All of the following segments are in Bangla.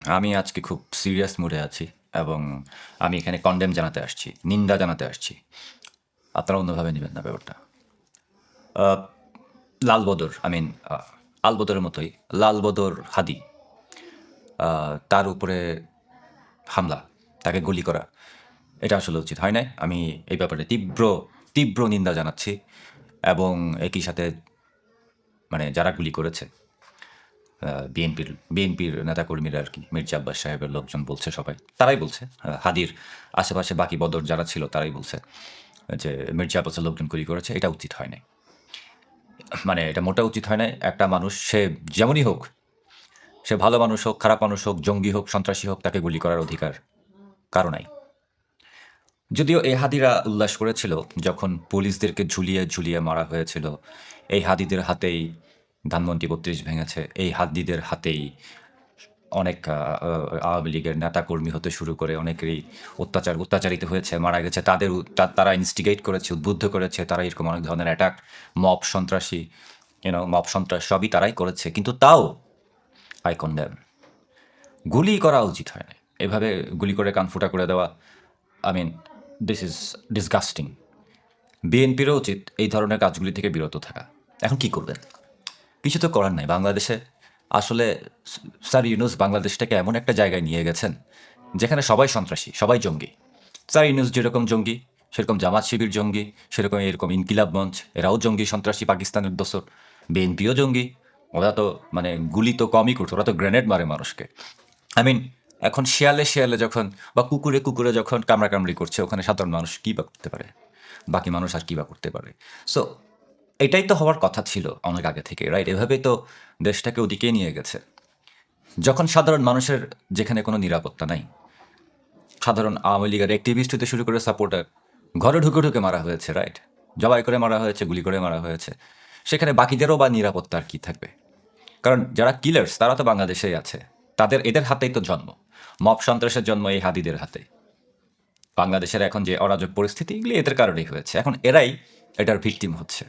আমি আজকে খুব সিরিয়াস মুডে আছি এবং আমি এখানে কন্ডেম জানাতে আসছি, নিন্দা জানাতে আসছি। আপনারা অন্যভাবে নেবেন না ব্যাপারটা। লাল বদর, আল বদরের মতোই লাল বদর হাদি, তার উপরে হামলা, তাকে গুলি করা, এটা আসলে উচিত হয় নাই। আমি এই ব্যাপারে তীব্র তীব্র নিন্দা জানাচ্ছি এবং একই সাথে যারা গুলি করেছে, বিএনপির নেতাকর্মীরা আর কি, মির্জা আব্বাস সাহেবের লোকজন বলছে, সবাই তারাই বলছে, হাদির আশেপাশে বাকি বদর যারা ছিল তারাই বলছে যে মির্জা আব্বাসের লোকজন গুলি করেছে, এটা উচিত হয় নাই। এটা মোটা উচিত হয় নাই। একটা মানুষ, সে যেমনই হোক, সে ভালো মানুষ হোক, খারাপ মানুষ হোক, জঙ্গি হোক, সন্ত্রাসী হোক, তাকে গুলি করার অধিকার কারো নাই। যদিও এই হাদিরা উল্লাস করেছিল যখন পুলিশদেরকে ঝুলিয়ে ঝুলিয়ে মারা হয়েছিল, এই হাদিদের হাতেই ধানমন্ডি ৩২ ভেঙেছে, এই হাদিদের হাতেই অনেক আওয়ামী লীগের নেতাকর্মী হতে শুরু করে অনেকেরই অত্যাচারিত হয়েছে, মারা গেছে। তারা ইনস্টিগেট করেছে, উদ্বুদ্ধ করেছে, তারা এরকম অনেক ধরনের অ্যাটাক, মব সন্ত্রাসী, মব সন্ত্রাস সবই তারাই করেছে। কিন্তু তাও আই কনডেম। গুলি করা উচিত হয় না, এভাবে গুলি করে কান ফুটা করে দেওয়া। I mean, this is disgusting. বিএনপিরও উচিত এই ধরনের কাজগুলি থেকে বিরত থাকা। এখন কি করবেন? কিছু তো করার নাই। বাংলাদেশে আসলে স্যার ইউনুস বাংলাদেশটাকে এমন একটা জায়গায় নিয়ে গেছেন যেখানে সবাই সন্ত্রাসী, সবাই জঙ্গি। স্যার ইউনুস যেরকম জঙ্গি, সেরকম জামাত শিবির জঙ্গি, সেরকম এরকম ইনকিলাব মঞ্চ, এরাও জঙ্গি সন্ত্রাসী, পাকিস্তানের দোসর। বিএনপিও জঙ্গি। ওরা তো গুলি তো কমই করতো, ওরা তো গ্রেনেড মারে মানুষকে। আই মিন, এখন শিয়ালে শিয়ালে যখন বা কুকুরে কুকুরে যখন কামড়াকামড়ি করছে, ওখানে সাধারণ মানুষ কী বা করতে পারে? বাকি মানুষ আর কী বা করতে পারে? সো এটাই তো হওয়ার কথা ছিল অনেক আগে থেকে, রাইট? এভাবেই তো দেশটাকে ওদিকে নিয়ে গেছে। যখন সাধারণ মানুষের যেখানে কোনো নিরাপত্তা নাই, সাধারণ আওয়ামী লীগের অ্যাক্টিভিস্ট হতে শুরু করে সাপোর্টার ঘরে ঢুকে ঢুকে মারা হয়েছে, রাইট? জবাই করে মারা হয়েছে, গুলি করে মারা হয়েছে। সেখানে বাকিদেরও বা নিরাপত্তা আর কী থাকবে? কারণ যারা কিলার্স তারা তো বাংলাদেশেই আছে, এদের হাতেই তো জন্ম। মব সন্ত্রাসের জন্ম এই হাদিদের হাতে। বাংলাদেশের এখন যে অরাজক পরিস্থিতি, এগুলি এদের কারণেই হয়েছে। এখন এরাই এটার ভিকটিম হচ্ছে।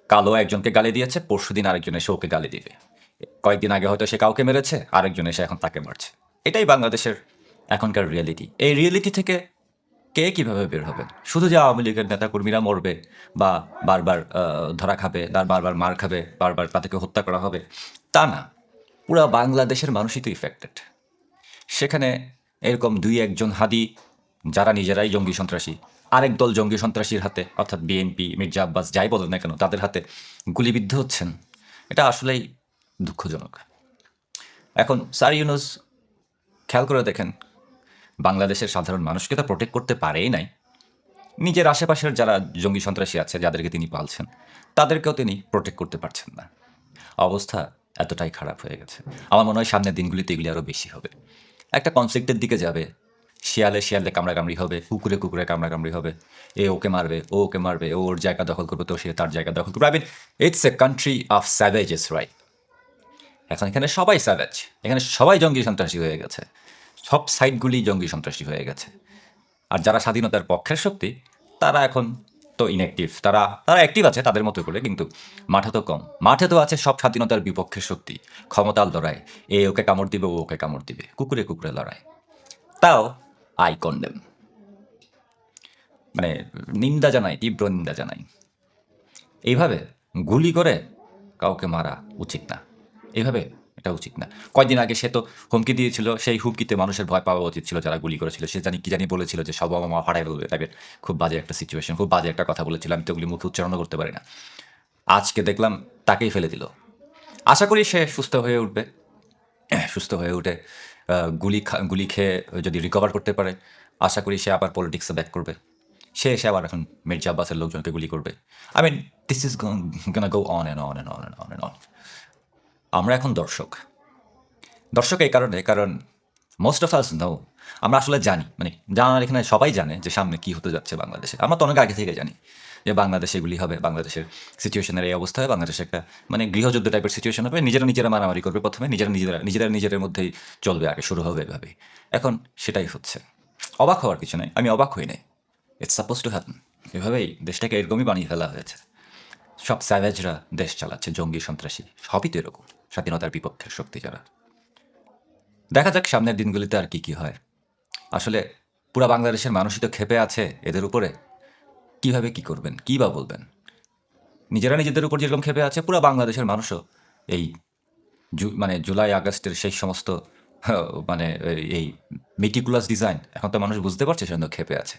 কালো একজনকে গালি দিয়েছে, পরশুদিন আরেকজন এসে ওকে গালি দিবে। কয়েকদিন আগে হয়তো সে কাউকে মেরেছে, আরেকজন এসে এখন তাকে মারছে। এটাই বাংলাদেশের এখনকার রিয়েলিটি। এই রিয়েলিটি থেকে কে কিভাবে বের হবেন? শুধু যে আওয়ামী লীগের নেতাকর্মীরা মরবে বা বারবার ধরা খাবে, বারবার মার খাবে, বারবার তাদেরকে হত্যা করা হবে, তা না। পুরা বাংলাদেশের মানুষই তো ইফেক্টেড। সেখানে এরকম দুই একজন হাদি, যারা নিজেরাই জঙ্গি সন্ত্রাসী, আরেক দল জঙ্গি সন্ত্রাসীর হাতে, অর্থাৎ বিএনপি, মির্জা আব্বাস, যাই বলেন না কেন, তাদের হাতে গুলিবিদ্ধ হচ্ছেন। এটা আসলেই দুঃখজনক। এখন স্যার ইউনুস, খেয়াল করে দেখেন, বাংলাদেশের সাধারণ মানুষকে তো প্রোটেক্ট করতে পারেই নাই। নিজের আশেপাশের যারা জঙ্গি সন্ত্রাসী আছে, যাদেরকে তিনি পালছেন, তাদেরকেও তিনি প্রোটেক্ট করতে পারছেন না। অবস্থা এতটাই খারাপ হয়ে গেছে। আমার মনে হয় সামনের দিনগুলিতে এগুলি আরও বেশি হবে। একটা কনফ্লিক্টের দিকে যাবে। শিয়ালে শিয়ালে কামড়াকামড়ি হবে, কুকুরে কুকুরে কামড়াকামড়ি হবে। এ ওকে মারবে, ও ওকে মারবে, ও ওর জায়গা দখল করবে, তো সে তার জায়গা দখল করবে। I mean, it's a country of savages, right? এখন এখানে সবাই স্যাভেজ, এখানে সবাই জঙ্গি সন্ত্রাসী হয়ে গেছে। সব সাইডগুলি জঙ্গি সন্ত্রাসী হয়ে গেছে। আর যারা স্বাধীনতার পক্ষের শক্তি, তারা এখন তো ইনঅ্যাক্টিভ। তারা অ্যাক্টিভ আছে তাদের মতো করে, কিন্তু মাঠে তো কম। মাঠে তো আছে সব স্বাধীনতার বিপক্ষের শক্তি, ক্ষমতার লড়াই। এ ওকে কামড় দিবে, ও ওকে কামড় দিবে, কুকুরে কুকুরে লড়াই। তাও আই কন্ডেম। মানে নিন্দা জানাই, তীব্র নিন্দা জানাই। এইভাবে গুলি করে কাউকে মারা উচিত না। এইভাবে এটা উচিত না। কয়েকদিন আগে সে তো হুমকি দিয়েছিল, সেই হুমকিতে মানুষের ভয় পাওয়া উচিত ছিল। যারা গুলি করেছিল, সে কি জানি বলেছিল যে সব বাবা মা ফাটাই ফেলবে টাইপের। খুব বাজে একটা সিচুয়েশন, খুব বাজে একটা কথা বলেছিল। আমি তো ওগুলি মুখে উচ্চারণও করতে পারি না। আজকে দেখলাম তাকেই ফেলে দিল। আশা করি সে সুস্থ হয়ে উঠবে। সুস্থ হয়ে উঠে গুলি খেয়ে যদি রিকভার করতে পারে, আশা করি সে আবার পলিটিক্সে ব্যাক করবে। সে এসে আবার এখন মির্জা আব্বাসের লোকজনকে গুলি করবে। I mean, this is gonna go on and on and on and on and on. আমরা এখন দর্শক। দর্শক এই কারণে, কারণ মোস্ট অফ আস নো, আমরা আসলে জানি, জানার এখানে সবাই জানে যে সামনে কী হতে যাচ্ছে বাংলাদেশে। আমরা তো অনেক আগে থেকে জানি যে বাংলাদেশে এগুলি হবে, বাংলাদেশের সিচুয়েশনের এই অবস্থা হবে, বাংলাদেশে একটা গৃহযুদ্ধ টাইপের সিচুয়েশন হবে। নিজেরা মারামারি করবে প্রথমে, নিজেদের মধ্যেই চলবে, আগে শুরু হবে এভাবেই। এখন সেটাই হচ্ছে। অবাক হওয়ার কিছু নাই, আমি অবাক হই নাই। It's suppose to happen. এভাবেই দেশটাকে এরকমই বানিয়ে ফেলা হয়েছে। সব স্যাভেজরা দেশ চালাচ্ছে, জঙ্গি সন্ত্রাসী সবই তো এরকম, স্বাধীনতার বিপক্ষের শক্তি যারা। দেখা যাক সামনের দিনগুলিতে আর কি হয়। আসলে পুরা বাংলাদেশের মানুষই তো ক্ষেপে আছে এদের উপরে। কিভাবে কি করবেন? কি বা বলবেন? নিজেরা নিজেদের উপর যেরকম ক্ষেপে আছে পুরা বাংলাদেশের মানুষও এই মানে জুলাই আগস্টের সেই সমস্ত মানে এই মেটিকুলাস ডিজাইন এখন তো মানুষ বুঝতে পারছে সেজন্য ক্ষেপে আছে।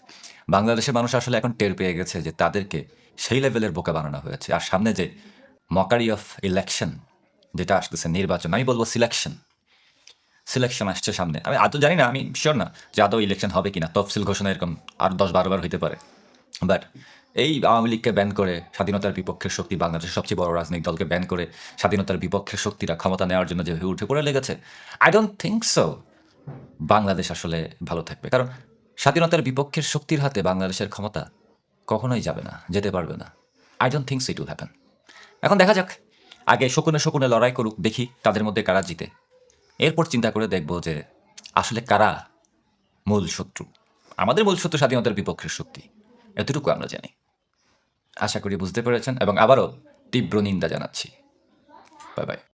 বাংলাদেশের মানুষ আসলে এখন টের পেয়ে গেছে যে তাদেরকে সেই লেভেলের বোকা বানানো হয়েছে। আর সামনে যে মকারি অফ ইলেকশন যেটা আসতেছে, নির্বাচন, আমি বলবো সিলেকশন আসছে সামনে। আমি আদৌ জানি না, আমি শিওর না যে আদৌ ইলেকশন হবে কিনা, তফসিল ঘোষণা এরকম আর 10-12 বার হইতে পারে। বাট এই আওয়ামী লীগকে ব্যান করে স্বাধীনতার বিপক্ষের শক্তি, বাংলাদেশের সবচেয়ে বড় রাজনৈতিক দলকে ব্যান করে স্বাধীনতার বিপক্ষের শক্তিরা ক্ষমতা নেওয়ার জন্য যেভাবে উঠে পড়ে লেগেছে, I don't think so Bangladesh আসলে ভালো থাকবে। কারণ স্বাধীনতার বিপক্ষের শক্তির হাতে বাংলাদেশের ক্ষমতা কখনোই যাবে না, যেতে পারবে না। I don't think so it will happen. এখন দেখা যাক, আগে শকুনে শকুনে লড়াই করুক, দেখি তাদের মধ্যে কারা জিতে। এরপর চিন্তা করে দেখব যে আসলে কারা মূল শত্রু। আমাদের মূল শত্রু স্বাধীনতার বিপক্ষের শক্তি, এতটুকু আমরা জানি। আশা করি বুঝতে পেরেছেন এবং আবারও তীব্র নিন্দা জানাচ্ছি। Bye bye.